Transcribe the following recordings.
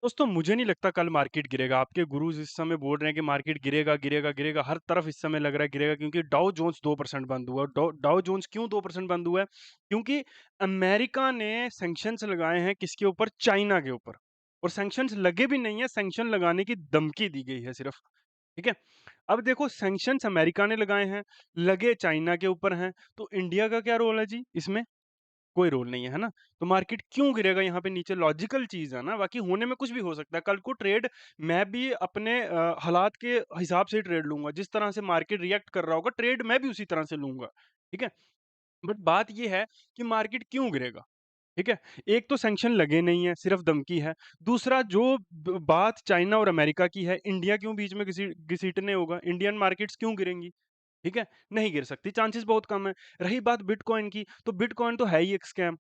दोस्तों मुझे नहीं लगता कल मार्केट गिरेगा। आपके गुरुज़ इस समय बोल रहे हैं कि मार्केट गिरेगा, गिरेगा, गिरेगा। हर तरफ इस समय लग रहा है गिरेगा क्योंकि डाउ जोन्स 2% बंद हुआ। डाउ जोन्स क्यों 2% बंद हुआ है? क्योंकि अमेरिका ने सैंक्शंस लगाए हैं किसके ऊपर? चाइना के ऊपर। और सैंक्शंस लगे भी नहीं है, सैंक्शन लगाने की धमकी दी गई है सिर्फ। ठीक है? अब देखो सैंक्शंस अमेरिका ने लगाए हैं, लगे चाइना के ऊपर हैं, तो इंडिया का क्या रोल है जी इसमें? कोई रोल नहीं है, है ना? तो मार्केट क्यों गिरेगा यहाँ पे नीचे लॉजिकल चीज़ है ना, बाकी होने में कुछ भी हो सकता है। कल को ट्रेड मैं भी अपने हालात के हिसाब से ट्रेड लूँगा। जिस तरह से मार्केट रिएक्ट कर रहा होगा, ट्रेड मैं भी उसी तरह से लूँगा। ठीक है? बट बात ये है कि मार्केट क्यों गिरेगा? ठीक है? एक तो सैंक्शन लगे नहीं है, सिर्फ धमकी है। दूसरा जो बात चाइना और अमेरिका की है, इंडिया क्यों बीच में घसीटने होगा? इंडियन मार्केट्स क्यों गिरेंगी? ठीक है? नहीं गिर सकती, चांसेस बहुत कम है। रही बात बिटकॉइन की, तो बिटकॉइन तो है ही एक स्कैम।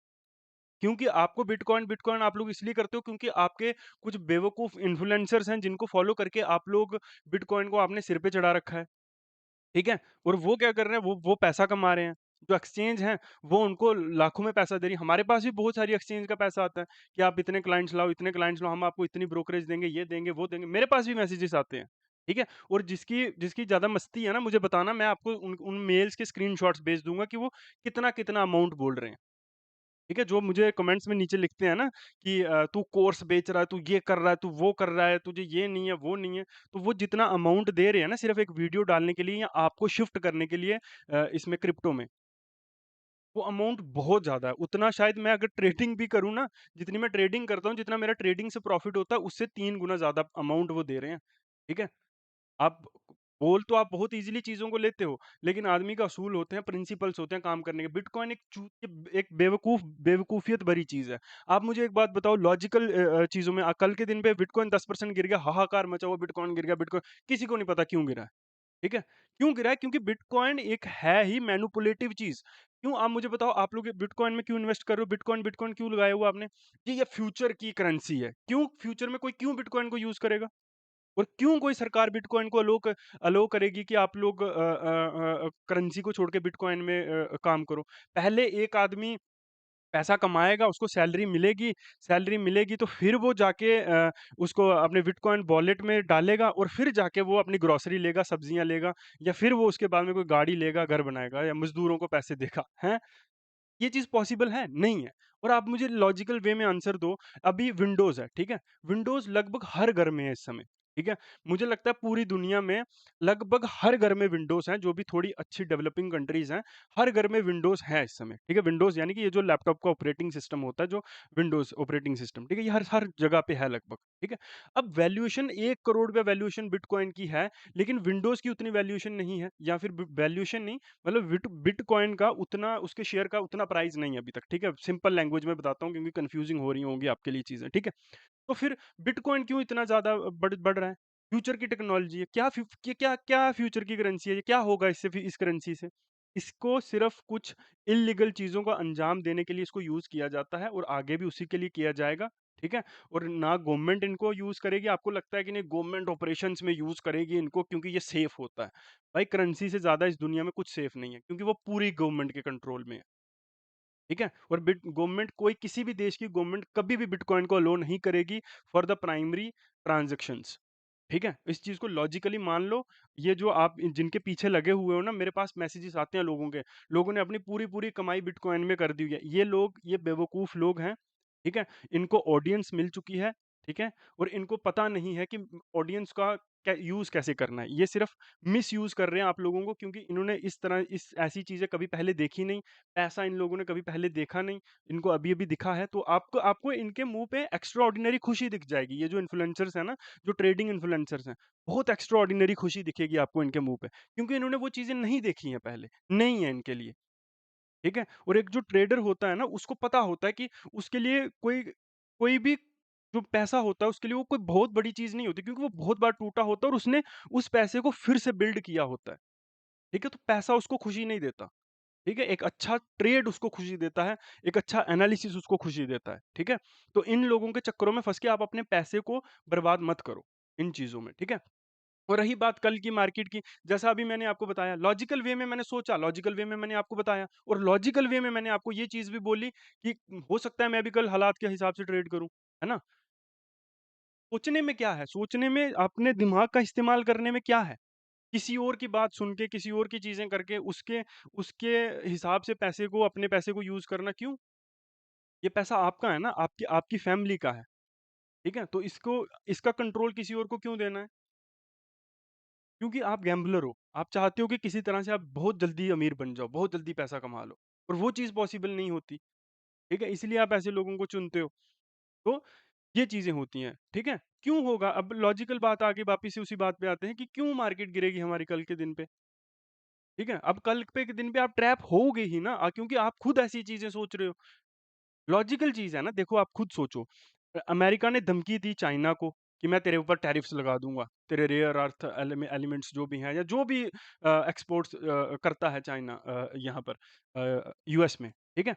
क्योंकि आपको बिटकॉइन बिटकॉइन आप लोग इसलिए करते हो क्योंकि आपके कुछ बेवकूफ इन्फ्लुएंसर्स हैं जिनको फॉलो करके आप लोग बिटकॉइन को आपने सिर पे चढ़ा रखा है, ठीक है? और वो क्या कर रहे हैं, वो पैसा कमा रहे हैं। जो एक्सचेंज हैं, वो उनको लाखों में पैसा दे रही है। हमारे पास भी बहुत सारी एक्सचेंज का पैसा आता है कि आप इतने क्लाइंट्स लाओ, हम आपको इतनी ब्रोकरेज देंगे, ये देंगे, वो देंगे। मेरे पास भी मैसेजेस आते हैं, ठीक है? और जिसकी जिसकी ज़्यादा मस्ती है ना, मुझे बताना, मैं आपको उन मेल्स के स्क्रीनशॉट्स भेज दूँगा कि वो कितना-कितना अमाउंट बोल रहे हैं। ठीक है? जो मुझे कमेंट्स में नीचे लिखते हैं ना कि तू कोर्स बेच रहा है, तू ये कर रहा है, तू वो कर रहा है, तुझे ये नहीं है, वो नहीं है। तो वो जितना अमाउंट दे रहे हैं ना सिर्फ़ एक वीडियो डालने के लिए या आपको शिफ्ट करने के लिए इसमें क्रिप्टो में, वो अमाउंट बहुत ज़्यादा है। उतना शायद मैं अगर ट्रेडिंग भी करूँ ना, जितनी मैं ट्रेडिंग करता हूँ, जितना मेरा ट्रेडिंग से प्रॉफ़िट होता है, उससे 3 गुना ज़्यादा अमाउंट वो दे रहे हैं। ठीक है? आप बोल तो आप बहुत ईज़िली चीज़ों को लेते हो, लेकिन आदमी का असूल होते हैं, प्रिंसिपल्स होते हैं काम करने के। बिटकॉइन एक बेवकूफ़ियत भरी चीज़ है। आप मुझे एक बात बताओ लॉजिकल चीज़ों में कल के दिन पे बिटकॉइन 10% गिर गया, हाहाकार मचा हुआ बिटकॉइन गिर गया, बिटकॉइन किसी को नहीं पता क्यों गिरा है, ठीक है? क्यों गिरा है? क्योंकि बिटकॉइन एक है ही मैनिपुलेटिव चीज़। क्यों आप मुझे बताओ आप लोग ये बिटकॉइन में क्यों इन्वेस्ट कर रहे हो? बिटकॉइन बिटकॉइन क्यों लगाया हुआ आपने? ये फ्यूचर की करेंसी है। क्यों फ्यूचर में कोई क्यों बिटकॉइन को यूज़ करेगा? और क्यों कोई सरकार बिटकॉइन को अलो करेगी कि आप लोग करेंसी को छोड़ के बिटकॉइन में काम करो। पहले एक आदमी पैसा कमाएगा, उसको सैलरी मिलेगी तो फिर वो जाके उसको अपने बिटकॉइन वॉलेट में डालेगा और फिर जाके वो अपनी ग्रोसरी लेगा, सब्जियाँ लेगा या फिर वो उसके बाद में कोई गाड़ी लेगा, घर बनाएगा या मज़दूरों को पैसे देगा, हैं? ये चीज़ पॉसिबल है? नहीं है। और आप मुझे लॉजिकल वे में आंसर दो, अभी विंडोज़ है, ठीक है? विंडोज़ लगभग हर घर में है इस समय, ठीक है? मुझे लगता है पूरी दुनिया में लगभग हर घर में विंडोज़ हैं, जो भी थोड़ी अच्छी डेवलपिंग कंट्रीज़ हैं, हर घर में विंडोज़ है इस समय, ठीक है? विंडोज़ यानी कि ये जो लैपटॉप का ऑपरेटिंग सिस्टम होता है, जो विंडोज़ ऑपरेटिंग सिस्टम, ठीक है? ये हर हर जगह पे है लगभग, ठीक है? अब वैल्यूएशन 1 करोड़ रुपया वैल्यूएशन बिटकॉइन की है, लेकिन विंडोज़ की उतनी वैल्यूएशन नहीं है या फिर वैल्यूएशन नहीं मतलब बिटकॉइन का उतना उसके शेयर का उतना प्राइस नहीं है अभी तक, ठीक है? सिंपल लैंग्वेज में बताता हूँ क्योंकि कन्फ्यूजिंग हो रही होंगी आपके लिए चीज़ें, ठीक है? तो फिर बिटकॉइन क्यों इतना ज़्यादा बढ़ रहा है? फ्यूचर की टेक्नोलॉजी है। क्या फ्यूचर की करेंसी है ये? क्या होगा इससे इस करेंसी से? इसको सिर्फ़ कुछ इल्लीगल चीज़ों को अंजाम देने के लिए इसको यूज़ किया जाता है और आगे भी उसी के लिए किया जाएगा, ठीक है? और ना गवर्नमेंट इनको यूज़ करेगी, आपको लगता है कि नहीं गवर्नमेंट ऑपरेशंस में यूज़ करेगी इनको क्योंकि ये सेफ होता है। भाई करेंसी से ज़्यादा इस दुनिया में कुछ सेफ नहीं है क्योंकि वो पूरी गवर्नमेंट के कंट्रोल में है। ठीक है? और बिट गवर्नमेंट कोई किसी भी देश की गवर्नमेंट कभी भी बिटकॉइन को अलो नहीं करेगी फॉर द प्राइमरी ट्रांज़ैक्शंस। ठीक है? इस चीज़ को लॉजिकली मान लो, ये जो आप जिनके पीछे लगे हुए हो ना, मेरे पास मैसेजेस आते हैं लोगों के, लोगों ने अपनी पूरी-पूरी कमाई बिटकॉइन में कर दी हुई है। ये बेवकूफ़ लोग हैं, ठीक है? इनको ऑडियंस मिल चुकी है, ठीक है? और इनको पता नहीं है कि ऑडियंस का यूज़ कैसे करना है। ये सिर्फ़ मिसयूज़ कर रहे हैं आप लोगों को क्योंकि इन्होंने इस ऐसी चीज़ें कभी पहले देखी नहीं, पैसा इन लोगों ने कभी पहले देखा नहीं, इनको अभी-अभी दिखा है, तो आपको आपको इनके मुँह पे एक्स्ट्रा ऑर्डिनरी खुशी दिख जाएगी। ये जो इन्फ्लुएंसर्स हैं ना, जो ट्रेडिंग इन्फ्लुएंसर्स हैं, बहुत एक्स्ट्रा ऑर्डिनरी खुशी दिखेगी आपको इनके मुँह पे, क्योंकि इन्होंने वो चीज़ें नहीं देखी हैं पहले, नहीं है इनके लिए, ठीक है? और एक जो ट्रेडर होता है ना, उसको पता होता है कि उसके लिए कोई कोई भी जो पैसा होता है, उसके लिए वो कोई बहुत बड़ी चीज़ नहीं होती क्योंकि वो बहुत बार टूटा होता है और उसने उस पैसे को फिर से बिल्ड किया होता है, ठीक है? तो पैसा उसको खुशी नहीं देता। ठीक है? एक अच्छा ट्रेड उसको खुशी देता है, एक अच्छा एनालिसिस उसको खुशी देता है, ठीक है? तो इन लोगों के चक्करों में फँस के आप अपने पैसे को बर्बाद मत करो, इन चीज़ों में, ठीक है? और रही बात कल की मार्केट की, जैसा अभी मैंने आपको बताया, लॉजिकल वे में मैंने सोचा, लॉजिकल वे में मैंने आपको बताया और लॉजिकल वे में मैंने आपको ये चीज़ भी बोली कि हो सकता है मैं भी कल हालात के हिसाब से ट्रेड करूँ, है ना? सोचने में क्या है? सोचने में अपने दिमाग का इस्तेमाल करने में क्या है? किसी और की बात सुन के, किसी और की चीज़ें करके उसके उसके हिसाब से पैसे को अपने पैसे को यूज़ करना क्यों? ये पैसा आपका है ना, आपकी आपकी फैमिली का है, ठीक है? तो इसको इसका कंट्रोल किसी और को क्यों देना है? क्योंकि आप गैम्बलर हो। आप चाहते हो कि किसी तरह से आप बहुत जल्दी अमीर बन जाओ, बहुत जल्दी पैसा कमा लो और वो चीज़ पॉसिबल नहीं होती, ठीक है? इसलिए आप ऐसे लोगों को चुनते हो। तो ये चीज़ें होती हैं, ठीक है? क्यों होगा? अब लॉजिकल बात आगे वापिस से उसी बात पे आते हैं कि क्यों मार्केट गिरेगी हमारी कल के दिन पे, ठीक है? अब कल पे के दिन पे आप ट्रैप होगे ही ना क्योंकि आप खुद ऐसी चीज़ें सोच रहे हो। लॉजिकल चीज़ है ना, देखो आप खुद सोचो। अमेरिका ने धमकी दी चाइना को कि मैं तेरे ऊपर टैरिफ्स लगा दूँगा, तेरे रेयर अर्थ एलिमेंट्स जो भी हैं या जो भी एक्सपोर्ट्स करता है चाइना यहाँ पर यूएस में, ठीक है?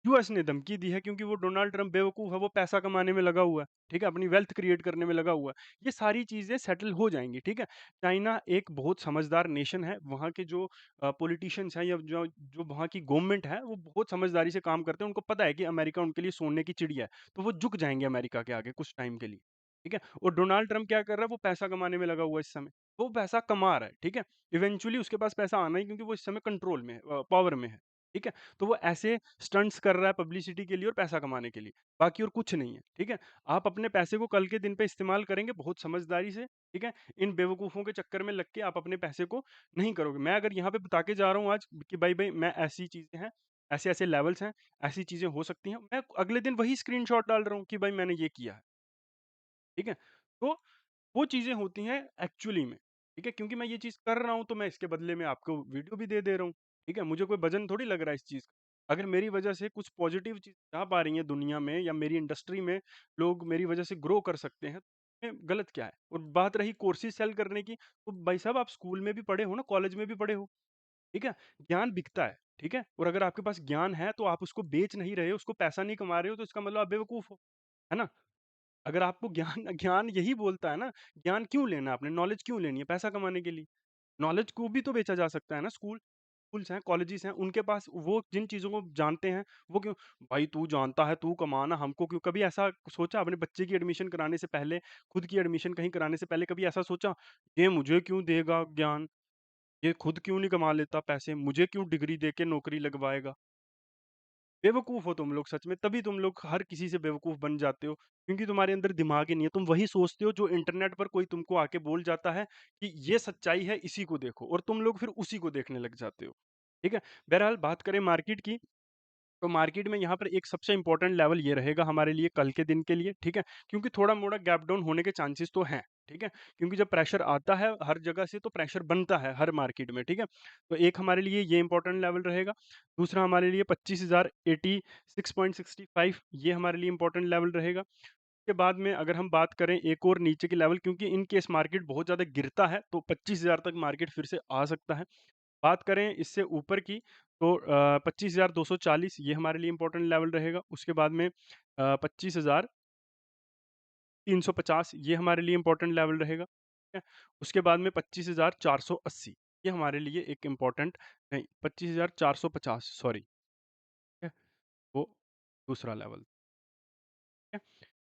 यूएस ने धमकी दी है क्योंकि वो डोनाल्ड ट्रम्प बेवकूफ़ है, वो पैसा कमाने में लगा हुआ है, ठीक है? अपनी वेल्थ क्रिएट करने में लगा हुआ है। ये सारी चीज़ें सेटल हो जाएँगी, ठीक है? चाइना एक बहुत समझदार नेशन है, वहाँ के जो पॉलिटिशियंस हैं या जो जो वहाँ की गवर्नमेंट है, वो बहुत समझदारी से काम करते हैं। उनको पता है कि अमेरिका उनके लिए सोने की चिड़िया है, तो वो झुक जाएँगे अमेरिका के आगे कुछ टाइम के लिए, ठीक है? और डोनाल्ड ट्रम्प क्या कर रहा है, वो पैसा कमाने में लगा हुआ है इस समय। वो पैसा कमा रहा है, ठीक है? इवेंचुअली उसके पास पैसा आना ही क्योंकि वो इस समय कंट्रोल में है पावर में है, ठीक है? तो वो ऐसे स्टंट्स कर रहा है पब्लिसिटी के लिए और पैसा कमाने के लिए, बाकी और कुछ नहीं है, ठीक है? आप अपने पैसे को कल के दिन पे इस्तेमाल करेंगे बहुत समझदारी से, ठीक है? इन बेवकूफ़ों के चक्कर में लग के आप अपने पैसे को नहीं करोगे। मैं अगर यहाँ पे बता के जा रहा हूँ आज कि भाई मैं ऐसी चीज़ें हैं, ऐसे-ऐसे लेवल्स हैं, ऐसी चीज़ें हो सकती हैं, मैं अगले दिन वही स्क्रीनशॉट डाल रहा हूँ कि भाई मैंने ये किया है, ठीक है? तो वो चीज़ें होती हैं एक्चुअली में, ठीक है? क्योंकि मैं ये चीज़ कर रहा हूँ, तो मैं इसके बदले में आपको वीडियो भी दे रहा हूँ, ठीक है? मुझे कोई वज़न थोड़ी लग रहा है इस चीज़ का। अगर मेरी वज़ह से कुछ पॉज़िटिव चीज़ आ पा रही है दुनिया में या मेरी इंडस्ट्री में लोग मेरी वज़ह से ग्रो कर सकते हैं, तो इसमें गलत क्या है? और बात रही कोर्सेज़ सेल करने की, तो भाई साहब आप स्कूल में भी पढ़े हो ना, कॉलेज में भी पढ़े हो, ठीक है? ज्ञान बिकता है, ठीक है? और अगर आपके पास ज्ञान है, तो आप उसको बेच नहीं रहे हो, उसको पैसा नहीं कमा रहे हो, तो इसका मतलब आप बेवकूफ़ हो, है ना? अगर आपको ज्ञान ज्ञान यही बोलता है ना, ज्ञान क्यों लेना है आपने? नॉलेज क्यों लेनी है? पैसा कमाने के लिए। नॉलेज को भी तो बेचा जा सकता है ना, स्कूल्स हैं, कॉलेजेस हैं, उनके पास वो जिन चीज़ों को जानते हैं, वो क्यों भाई तू जानता है, तू कमा ना, हमको क्यों कभी ऐसा सोचा अपने बच्चे की एडमिशन कराने से पहले, खुद की एडमिशन कहीं कराने से पहले कभी ऐसा सोचा, ये मुझे क्यों देगा ज्ञान? ये खुद क्यों नहीं कमा लेता पैसे? मुझे क्यों डिग्री देके नौकरी लगवाएगा? बेवकूफ़ हो तुम लोग सच में, तभी तुम लोग हर किसी से बेवकूफ़ बन जाते हो, क्योंकि तुम्हारे अंदर दिमाग ही नहीं है। तुम वही सोचते हो जो इंटरनेट पर कोई तुमको आके बोल जाता है कि ये सच्चाई है, इसी को देखो और तुम लोग फिर उसी को देखने लग जाते हो। ठीक है? बहरहाल बात करें मार्केट की, तो मार्केट में यहाँ पर एक सबसे इम्पोर्टेंट लेवल ये रहेगा हमारे लिए कल के दिन के लिए, ठीक है? क्योंकि थोड़ा-मोड़ा गैप डाउन होने के चांसेस तो हैं, ठीक है? क्योंकि जब प्रेशर आता है हर जगह से तो प्रेशर बनता है हर मार्केट में, ठीक है? तो एक हमारे लिए ये इम्पोर्टेंट लेवल रहेगा, दूसरा हमारे लिए 25,086.65 ये हमारे लिए इम्पोर्टेंट लेवल रहेगा। उसके बाद में अगर हम बात करें एक और नीचे की लेवल क्योंकि इन केस मार्केट बहुत ज़्यादा गिरता है, तो 25,000 तक मार्केट फिर से आ सकता है। बात करें इससे ऊपर की तो 25,240 ये हमारे लिए इम्पोर्टेंट लेवल रहेगा। उसके बाद में 25,350 ये हमारे लिए इम्पोर्टेंट लेवल रहेगा, ठीक है? उसके बाद में 25,480 ये हमारे लिए एक इम्पोर्टेंट नहीं 25,450 सॉरी, ठीक है? वो दूसरा लेवल, ठीक है?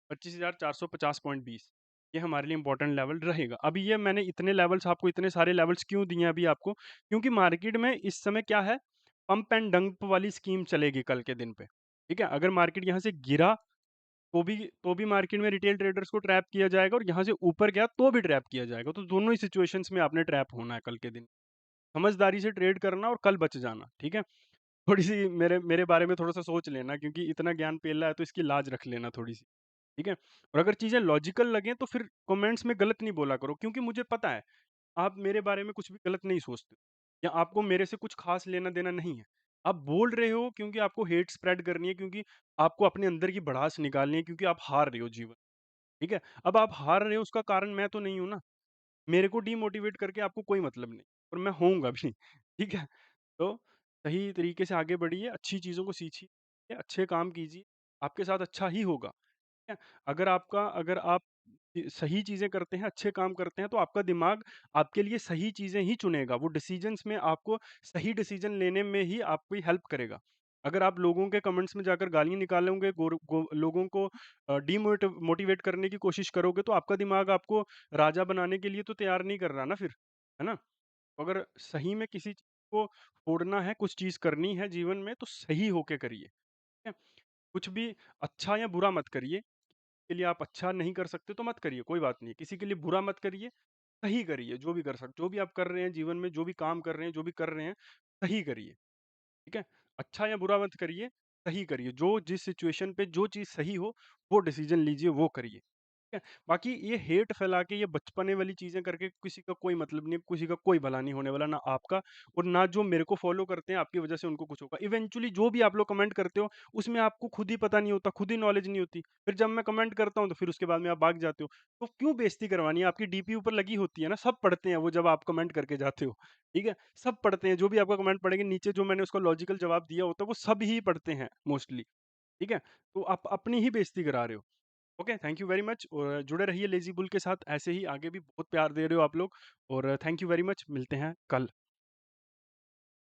25,450.20 ये हमारे लिए इम्पोर्टेंट लेवल रहेगा। अभी ये मैंने इतने लेवल्स आपको इतने सारे लेवल्स क्यों दिए हैं अभी आपको? क्योंकि मार्केट में इस समय क्या है, पंप एंड डंप वाली स्कीम चलेगी कल के दिन पे, ठीक है? अगर मार्केट यहाँ से गिरा तो भी मार्केट में रिटेल ट्रेडर्स को ट्रैप किया जाएगा और यहाँ से ऊपर गया तो भी ट्रैप किया जाएगा। तो दोनों ही सिचुएशंस में आपने ट्रैप होना है कल के दिन। समझदारी से ट्रेड करना और कल बच जाना, ठीक है? थोड़ी-सी मेरे मेरे बारे में थोड़ा-सा सोच लेना क्योंकि इतना ज्ञान पेला है तो इसकी लाज रख लेना थोड़ी-सी। ठीक है? और अगर चीज़ें लॉजिकल लगें तो फिर कमेंट्स में गलत नहीं बोला करो क्योंकि मुझे पता है, आप मेरे बारे में कुछ भी गलत नहीं सोचते या आपको मेरे से कुछ ख़ास लेना-देना नहीं है। आप बोल रहे हो क्योंकि आपको हेट स्प्रेड करनी है क्योंकि आपको अपने अंदर की भड़ास निकालनी है क्योंकि आप हार रहे हो जीवन, ठीक है? अब आप हार रहे हो उसका कारण मैं तो नहीं हूँ ना। मेरे को डीमोटिवेट करके आपको कोई मतलब नहीं और मैं होऊँगा भी, ठीक है? तो सही तरीके से आगे बढ़िए, अच्छी चीज़ों को सीखिए, अच्छे काम कीजिए, आपके साथ अच्छा ही होगा। है। अगर आप सही चीज़ें करते हैं, अच्छे काम करते हैं, तो आपका दिमाग आपके लिए सही चीज़ें ही चुनेगा। वो डिसीज़न्स में आपको सही डिसीज़न लेने में ही आपकी हेल्प करेगा। अगर आप लोगों के कमेंट्स में जाकर गालियाँ निकालोगे, लोगों को मोटिवेट करने की कोशिश करोगे, तो आपका दिमाग आपको राजा बनाने के लिए तो तैयार नहीं कर रहा ना फिर, है ना? अगर सही में किसी चीज़ को फोड़ना है, कुछ चीज़ करनी है जीवन में, तो सही होके करिए, ठीक है? कुछ भी अच्छा या बुरा मत करिए, के लिए आप अच्छा नहीं कर सकते तो मत करिए, कोई बात नहीं। किसी के लिए बुरा मत करिए, सही करिए, जो भी आप कर रहे हैं जीवन में, जो भी काम कर रहे हैं, जो भी कर रहे हैं, सही करिए। ठीक है? अच्छा या बुरा मत करिए, सही करिए। जो जिस सिचुएशन पे जो चीज़ सही हो, वो डिसीज़न लीजिए, वो करिए। ठीक है? बाकी ये हेट फैला के, ये बचपने वाली चीज़ें करके किसी का कोई मतलब नहीं है, किसी का कोई भला नहीं होने वाला, ना आपका और ना जो मेरे को फ़ॉलो करते हैं, आपकी वज़ह से उनको कुछ होगा। इवेंचुअली जो भी आप लोग कमेंट करते हो, उसमें आपको खुद ही पता नहीं होता, खुद ही नॉलेज नहीं होती। फिर जब मैं कमेंट करता हूँ, तो फिर उसके बाद में आप भाग जाते हो। तो क्यों बेइज़्ज़ती करवानी है? आपकी डीपी ऊपर लगी होती है ना, सब पढ़ते हैं वो जब आप कमेंट करके जाते हो। ठीक है? सब पढ़ते हैं, जो भी आपका कमेंट पढ़ेंगे, नीचे जो मैंने उसका लॉजिकल जवाब दिया होता है, वो सब ही पढ़ते हैं मोस्टली। ठीक है? तो आप अपनी ही बेइज़्ज़ती करा रहे हो। Okay, thank you very much और जुड़े रहिए लेज़ी बुल के साथ, ऐसे ही आगे भी बहुत प्यार दे रहे हो आप लोग और थैंक यू वेरी मच, मिलते हैं कल।